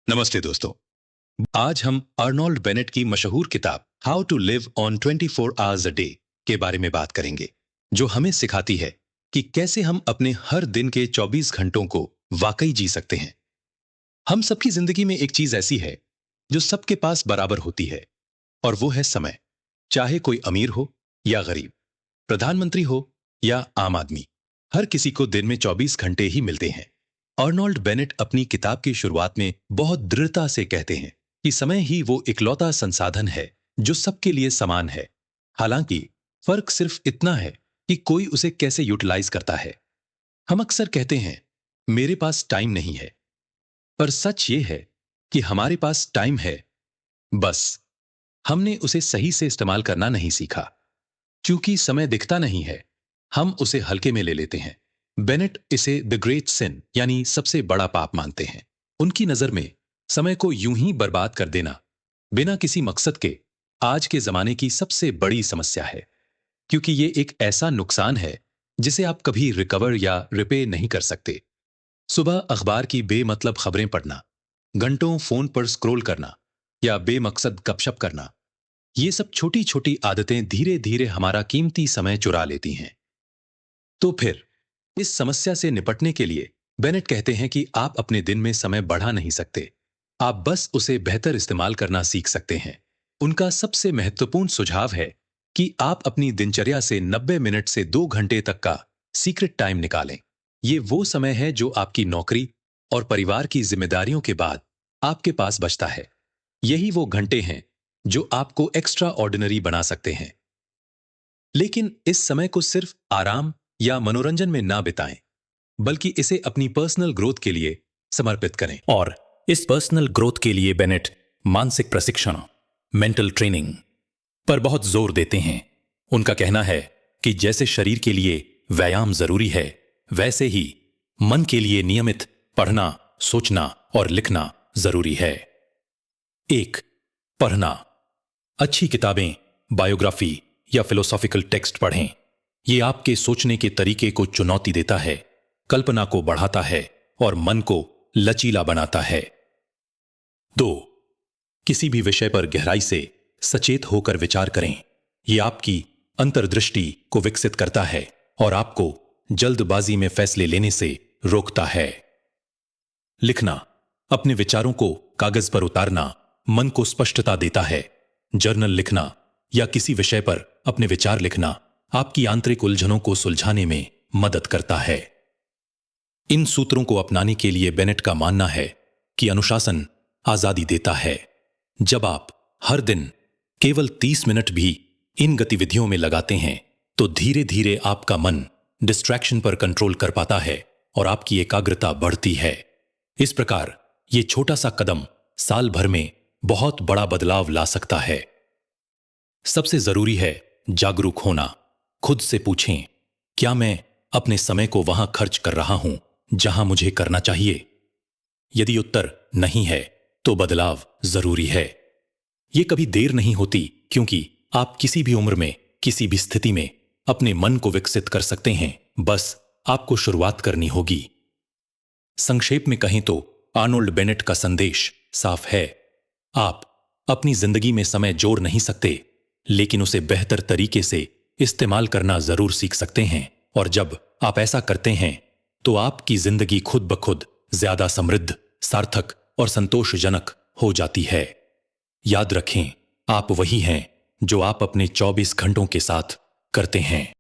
नमस्ते दोस्तों। आज हम अर्नोल्ड बेनेट की मशहूर किताब how to live on 24 hours a day के बारे में बात करेंगे, जो हमें सिखाती है कि कैसे हम अपने हर दिन के 24 घंटों को वाकई जी सकते हैं। हम सबकी जिंदगी में एक चीज ऐसी है जो सबके पास बराबर होती है, और वो है समय। चाहे कोई अमीर हो या गरीब, प्रधानमंत्री हो या आम आदमी, हर किसी को दिन में 24 घंटे ही मिलते हैं। अर्नोल्ड बेनेट अपनी किताब की शुरुआत में बहुत दृढ़ता से कहते हैं कि समय ही वो इकलौता संसाधन है जो सबके लिए समान है। हालांकि फर्क सिर्फ इतना है कि कोई उसे कैसे यूटिलाइज करता है। हम अक्सर कहते हैं मेरे पास टाइम नहीं है, पर सच ये है कि हमारे पास टाइम है, बस हमने उसे सही से इस्तेमाल करना नहीं सीखा। क्योंकि समय दिखता नहीं है, हम उसे हल्के में ले लेते हैं। बेनेट इसे द ग्रेट सिन यानी सबसे बड़ा पाप मानते हैं। उनकी नजर में समय को यूं ही बर्बाद कर देना बिना किसी मकसद के आज के जमाने की सबसे बड़ी समस्या है, क्योंकि ये एक ऐसा नुकसान है जिसे आप कभी रिकवर या रिपे नहीं कर सकते। सुबह अखबार की बेमतलब खबरें पढ़ना, घंटों फोन पर स्क्रॉल करना या बेमकसद गपशप करना, ये सब छोटी छोटी आदतें धीरे धीरे हमारा कीमती समय चुरा लेती हैं। तो फिर इस समस्या से निपटने के लिए बेनेट कहते हैं कि आप अपने दिन में समय बढ़ा नहीं सकते, आप बस उसे बेहतर इस्तेमाल करना सीख सकते हैं। उनका सबसे महत्वपूर्ण सुझाव है कि आप अपनी दिनचर्या से 90 मिनट से 2 घंटे तक का सीक्रेट टाइम निकालें। ये वो समय है जो आपकी नौकरी और परिवार की जिम्मेदारियों के बाद आपके पास बचता है। यही वो घंटे हैं जो आपको एक्स्ट्रा ऑर्डिनरी बना सकते हैं। लेकिन इस समय को सिर्फ आराम या मनोरंजन में ना बिताएं, बल्कि इसे अपनी पर्सनल ग्रोथ के लिए समर्पित करें। और इस पर्सनल ग्रोथ के लिए बेनेट मानसिक प्रशिक्षण, मेंटल ट्रेनिंग पर बहुत जोर देते हैं। उनका कहना है कि जैसे शरीर के लिए व्यायाम जरूरी है, वैसे ही मन के लिए नियमित पढ़ना, सोचना और लिखना जरूरी है। 1. पढ़ना। अच्छी किताबें, बायोग्राफी या फिलोसॉफिकल टेक्स्ट पढ़ें। ये आपके सोचने के तरीके को चुनौती देता है, कल्पना को बढ़ाता है और मन को लचीला बनाता है। 2. किसी भी विषय पर गहराई से सचेत होकर विचार करें। यह आपकी अंतर्दृष्टि को विकसित करता है और आपको जल्दबाजी में फैसले लेने से रोकता है। लिखना। अपने विचारों को कागज पर उतारना मन को स्पष्टता देता है। जर्नल लिखना या किसी विषय पर अपने विचार लिखना आपकी आंतरिक उलझनों को सुलझाने में मदद करता है। इन सूत्रों को अपनाने के लिए बेनेट का मानना है कि अनुशासन आजादी देता है। जब आप हर दिन केवल 30 मिनट भी इन गतिविधियों में लगाते हैं, तो धीरे धीरे आपका मन डिस्ट्रैक्शन पर कंट्रोल कर पाता है और आपकी एकाग्रता बढ़ती है। इस प्रकार यह छोटा सा कदम साल भर में बहुत बड़ा बदलाव ला सकता है। सबसे जरूरी है जागरूक होना। खुद से पूछें, क्या मैं अपने समय को वहां खर्च कर रहा हूं जहां मुझे करना चाहिए? यदि उत्तर नहीं है, तो बदलाव जरूरी है। यह कभी देर नहीं होती, क्योंकि आप किसी भी उम्र में, किसी भी स्थिति में अपने मन को विकसित कर सकते हैं। बस आपको शुरुआत करनी होगी। संक्षेप में कहें तो आर्नोल्ड बेनेट का संदेश साफ है। आप अपनी जिंदगी में समय जोड़ नहीं सकते, लेकिन उसे बेहतर तरीके से इस्तेमाल करना जरूर सीख सकते हैं। और जब आप ऐसा करते हैं, तो आपकी जिंदगी खुद ब खुद ज्यादा समृद्ध, सार्थक और संतोषजनक हो जाती है। याद रखें, आप वही हैं जो आप अपने 24 घंटों के साथ करते हैं।